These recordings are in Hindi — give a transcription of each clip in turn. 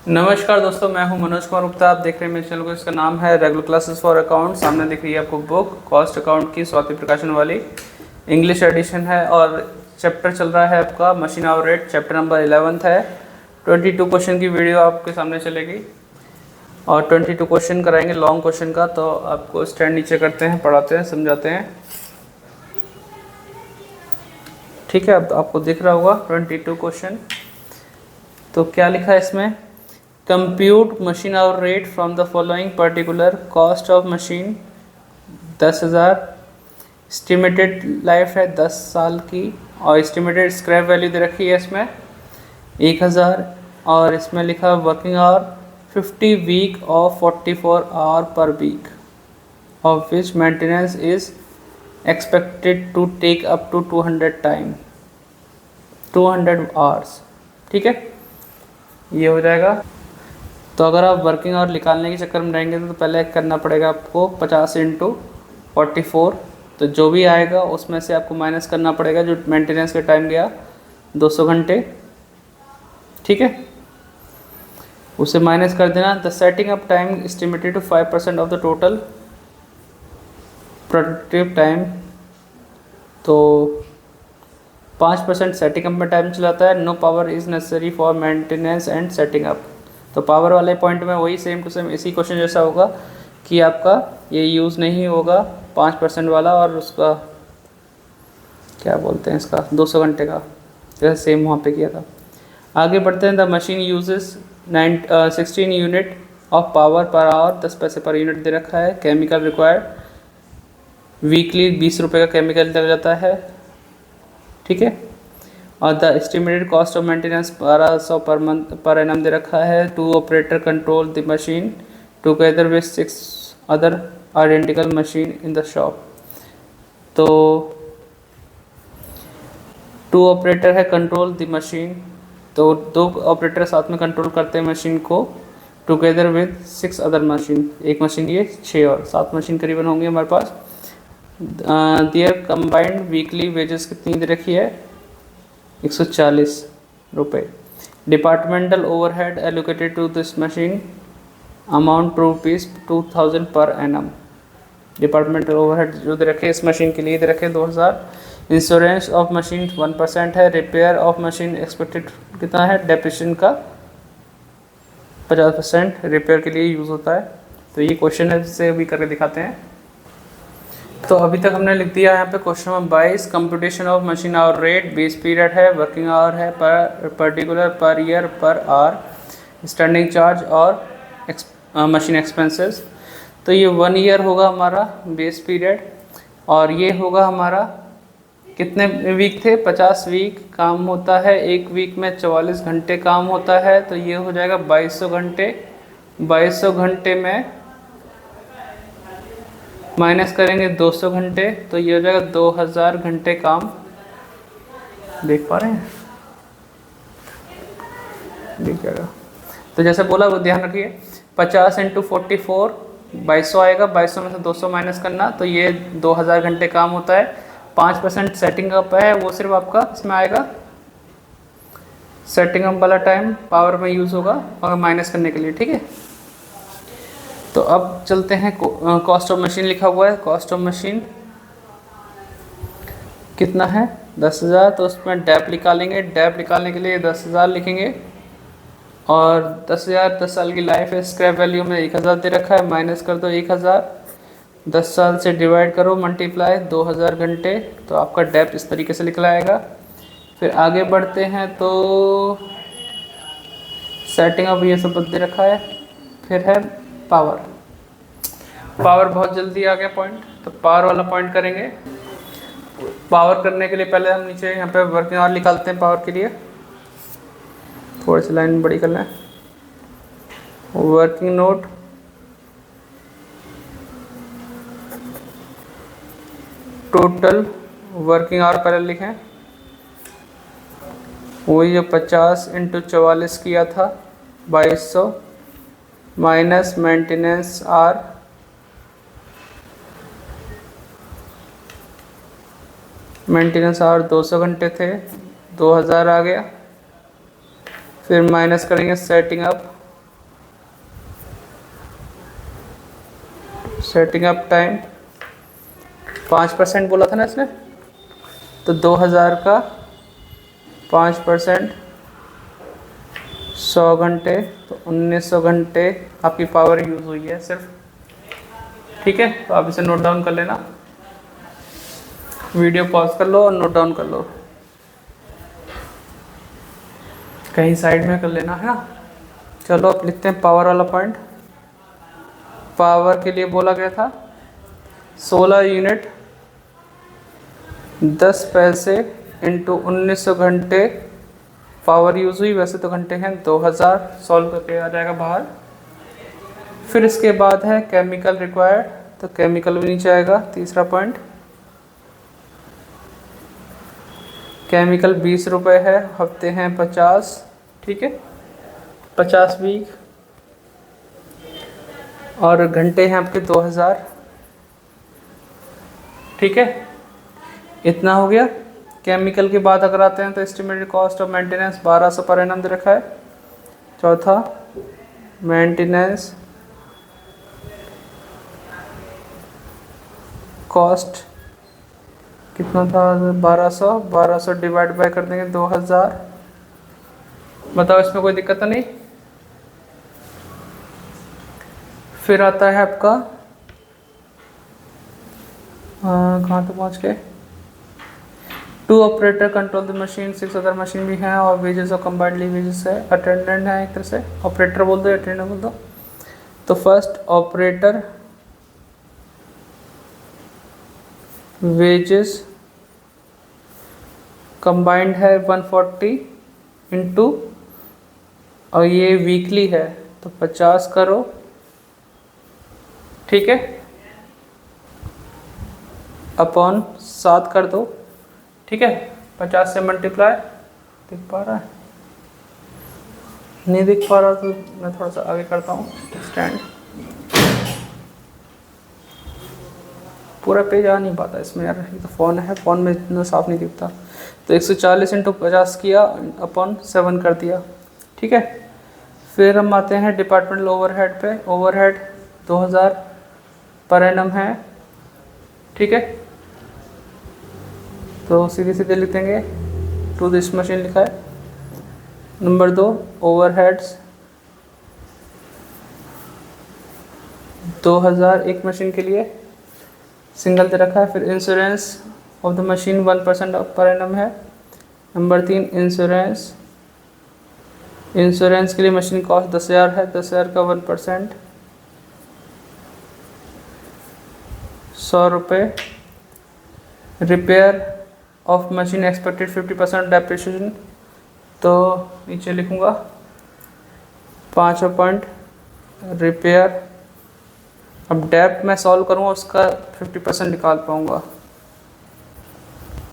नमस्कार दोस्तों, मैं हूं मनोज कुमार गुप्ता। आप देख रहे हैं मेरे चैनल को। इसका नाम है रेगुलर क्लासेस फॉर अकाउंट। सामने दिख रही है आपको बुक कॉस्ट अकाउंट की, स्वाति प्रकाशन वाली इंग्लिश एडिशन है। और चैप्टर चल रहा है आपका machine hour rate, chapter number 11 है। 22 क्वेश्चन की वीडियो आपके सामने चलेगी और 22 क्वेश्चन कराएंगे लॉन्ग क्वेश्चन का। तो आपको स्टैंड नीचे करते हैं, पढ़ाते हैं, समझाते हैं। ठीक है, अब आपको दिख रहा होगा 22 क्वेश्चन। तो क्या लिखा है इसमें? Compute machine hour rate from the following particular cost of machine 10,000, estimated life है 10 साल की, और एस्टिमेटेड स्क्रैप वैल्यू दे रखी है इसमें 1,000, और इसमें लिखा working hour 50 week of 44 hour per week, of which maintenance is expected to take up to 200 hours. ठीक है, ये हो जाएगा। तो अगर आप वर्किंग आवर निकालने के चक्कर में रहेंगे तो पहले करना पड़ेगा आपको 50 इंटू 44। तो जो भी आएगा उसमें से आपको माइनस करना पड़ेगा जो मेंटेनेंस का टाइम गया 200 घंटे। ठीक है, उसे माइनस कर देना। The setting up time estimated to 5% of the total productive time. तो 5% सेटिंग अप में टाइम चलाता है। No power is necessary for maintenance and setting up. तो पावर वाले पॉइंट में वही सेम टू सेम इसी क्वेश्चन जैसा होगा कि आपका ये यूज़ नहीं होगा 5% वाला, और उसका क्या बोलते हैं इसका 200 घंटे का, जैसे सेम वहाँ पे किया था। आगे बढ़ते हैं। The machine uses 16 unit of power per hour, 10 पैसे पर यूनिट दे रखा है। केमिकल रिक्वायर्ड वीकली 20 रुपये का केमिकल लग जाता है। ठीक है, और the estimated cost of maintenance 1200 per month per annum दे रखा है। 2 operator control the machine together with 6 other identical machine in the shop. तो 2 ऑपरेटर है कंट्रोल द मशीन, तो 2 ऑपरेटर साथ में कंट्रोल करते हैं मशीन को। टुगेदर विद 6 अदर मशीन, एक मशीन ये 6 और 7 मशीन करीबन होंगे हमारे पास। दियर कंबाइंड वीकली वेजेस कितनी दे रखी है? 140 रुपये। Departmental overhead allocated to this machine amount rupees 2000 per annum. Departmental overhead जो दे रखे इस मशीन के लिए दे रखे 2000। इंश्योरेंस ऑफ मशीन 1% है। रिपेयर ऑफ मशीन एक्सपेक्टेड कितना है? डेप्रिसिएशन का 50% रिपेयर के लिए यूज़ होता है। तो ये क्वेश्चन है जिससे अभी करके दिखाते हैं। तो अभी तक हमने लिख दिया यहाँ पे question number 22। Computation of machine hour rate, base period है, वर्किंग आवर है, पर particular, per year, per hour, standing charge और मशीन एक्सपेंसेस। तो ये 1 ईयर होगा हमारा बेस पीरियड, और ये होगा हमारा कितने वीक थे? 50 वीक काम होता है। एक वीक में 44 घंटे काम होता है, तो ये हो जाएगा 2200 घंटे। 2200 घंटे में माइनस करेंगे 200 घंटे, तो ये हो जाएगा 2000 घंटे काम। देख पा रहे हैं? दिख जाएगा। तो जैसे बोला वो ध्यान रखिए, 50 इंटू 44 2200 आएगा। 2200 में से 200 माइनस करना, तो ये 2000 घंटे काम होता है। 5% सेटिंग अप है, वो सिर्फ आपका इसमें आएगा सेटिंग अप वाला टाइम पावर में यूज़ होगा और माइनस करने के लिए। ठीक है, तो अब चलते हैं। कॉस्ट ऑफ मशीन लिखा हुआ है। कॉस्ट ऑफ मशीन कितना है? 10,000। तो उसमें डैप निकालेंगे। डैप निकालने के लिए 10,000 लिखेंगे, और 10,000 10 साल की लाइफ है। स्क्रैप वैल्यू में 1,000 दे रखा है, माइनस कर दो 1,000। 10 साल से डिवाइड करो, मल्टीप्लाई 2000 घंटे, तो आपका डैप इस तरीके से निकल आएगा। फिर आगे बढ़ते हैं तो सेटिंग अप ये सब दे रखा है। फिर है पावर। पावर बहुत जल्दी आ गया पॉइंट, तो पावर वाला पॉइंट करेंगे। पावर करने के लिए पहले हम नीचे यहाँ पे वर्किंग आवर निकालते हैं। पावर के लिए थोड़ी सी लाइन बड़ी कर लें। Working note total working hour पहले लिखें, वही जो 50 इंटू 44 किया था 2200, minus maintenance hour, maintenance hour 200 घंटे थे, 2000 आ गया। फिर माइनस करेंगे setting up setting up time 5% बोला था ना इसने, तो 2000 का 5% 100 घंटे, तो 1900 घंटे आपकी पावर यूज़ हुई है सिर्फ। ठीक है, तो आप इसे नोट डाउन कर लेना, वीडियो पॉज कर लो और नोट डाउन कर लो, कहीं साइड में कर लेना है ना। चलो अब लिखते हैं पावर वाला पॉइंट। पावर के लिए बोला गया था 16 यूनिट 10 पैसे इंटू 1900 घंटे पावर यूज़ हुई। वैसे तो घंटे हैं 2000, सॉल्व करके आ जाएगा बाहर। फिर इसके बाद है केमिकल रिक्वायर्ड, तो केमिकल भी नीचे आएगा। तीसरा पॉइंट, केमिकल 20 रुपये है, हफ्ते हैं 50। ठीक है, 50 वीक, और घंटे हैं आपके 2000। ठीक है, इतना हो गया। केमिकल की बात अगर आते हैं तो एस्टिमेटेड कॉस्ट ऑफ मेंटेनेंस 1200 पर एनम दे रखा है। चौथा, मेंटेनेंस कॉस्ट कितना था, 1200 डिवाइड बाय कर देंगे 2000। बताओ इसमें कोई दिक्कत तो नहीं। फिर आता है आपका कहाँ तक पहुँच गए, 2 operator control the machine, 6 other machine भी हैं, और वेजेस और कंबाइंडली वेजेस है। अटेंडेंट है एक तरह से, ऑपरेटर बोल दो, अटेंडेंट बोल दो। तो फर्स्ट ऑपरेटर वेजेस कंबाइंड है 140 इंटू, और ये वीकली है तो 50 करो। ठीक है, अपॉन 7 कर दो। ठीक है, 50 से मल्टीप्लाई, दिख पा रहा है, नहीं दिख पा रहा तो मैं थोड़ा सा आगे करता हूँ स्टैंड। पूरा पेज आ नहीं पाता इसमें यार, ये तो फ़ोन है, फ़ोन में इतना साफ नहीं दिखता। तो 140 इंटू 50 किया, अपॉन 7 कर दिया। ठीक है, फिर हम आते हैं डिपार्टमेंटल ओवरहेड पे। ओवरहेड 2000 पर एनम है। ठीक है, तो सीधे सीधे लिख देंगे, टू दिस मशीन लिखा है। नंबर 2, ओवरहेड्स 2000 एक मशीन के लिए, सिंगल दे रखा है। फिर insurance of the machine 1% per annum है। नंबर 3, इंश्योरेंस के लिए मशीन कॉस्ट 10,000 है, 10,000 का 1% 100 रुपये। Repair of machine expected 50% depreciation, तो नीचे लिखूँगा 5 पॉइंट रिपेयर। अब डेप मैं सॉल्व करूँगा, उसका 50% निकाल पाऊँगा।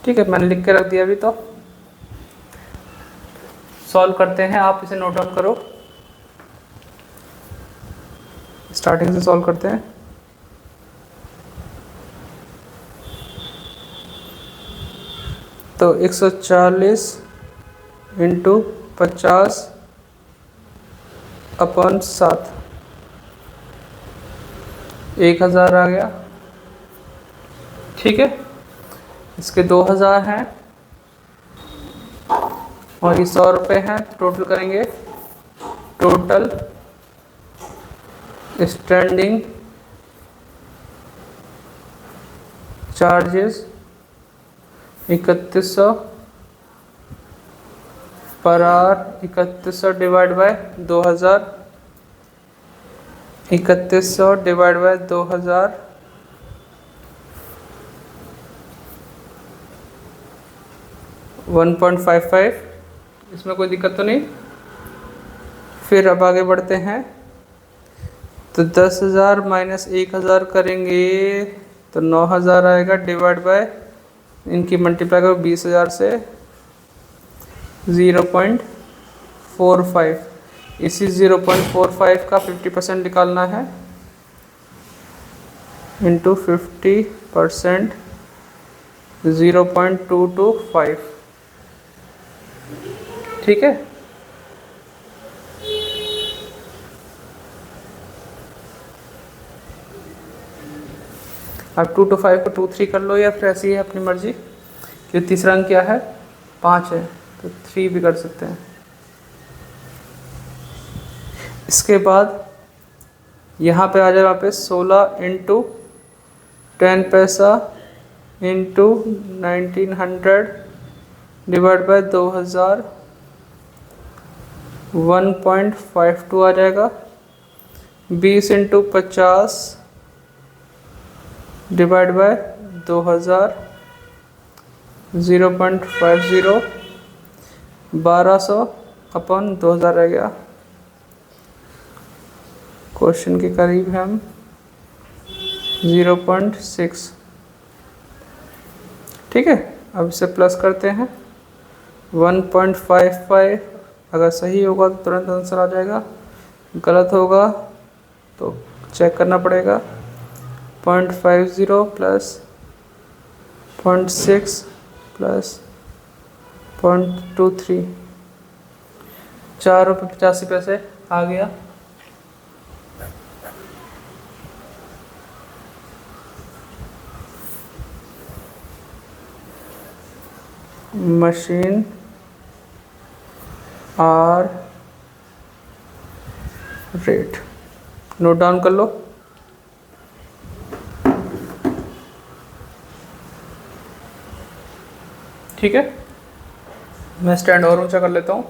ठीक है, मैंने लिख के रख दिया। अभी तो सॉल्व करते हैं, आप इसे नोट डाउन करो, स्टार्टिंग से सॉल्व करते हैं। तो 140 इंटू 50 अपॉन 7, 1000 आ गया। ठीक है, इसके 2000 हैं और ये 100 रुपये हैं। टोटल करेंगे, total standing charges 3100 per hour, 3100 divide by 2000, 3100 divide by 2000, 1.55। इसमें कोई दिक्कत तो नहीं। फिर अब आगे बढ़ते हैं, तो 10,000 माइनस 1,000 करेंगे तो 9,000 आएगा, डिवाइड बाय इनकी मल्टीप्लाई करो 20,000 से 0.45। इसी 0.45 का 50% निकालना है, इंटू 50% 0.225। ठीक है, अब 2 to 5 को 2 3 कर लो या फिर ऐसी है अपनी मर्जी कि तीसरा अंक क्या है 5 है तो 3 भी कर सकते हैं। इसके बाद यहाँ पे आ जाए वापस 16 इंटू 10 पैसा इंटू 1900 डिवाइड बाय 2000 1.52 आ जाएगा। 20 इंटू 50 डिवाइड बाय 2000 0.50 1200 अपन 2000 रह गया। क्वेश्चन के करीब है हम 0.6। ठीक है, अब इसे प्लस करते हैं 1.55 अगर सही होगा तो तुरंत आंसर आ जाएगा, गलत होगा तो चेक करना पड़ेगा। 0.50 प्लस 0.6 प्लस 0.23 ₹4.85 आ गया। Machine hour rate note down कर लो। ठीक है, मैं स्टैंड और ऊंचा कर लेता हूँ।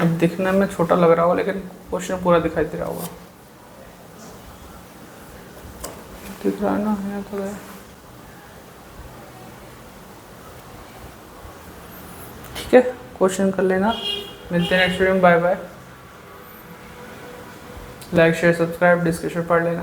अब दिखने में छोटा लग रहा होगा लेकिन क्वेश्चन पूरा दिखाई दे रहा होगा। दिख रहा है ना, यहाँ तो है। ठीक है, क्वेश्चन कर लेना। मिलते हैं नेक्स्ट वीडियो में। Bye bye. Like share subscribe discussion पढ़ लेना।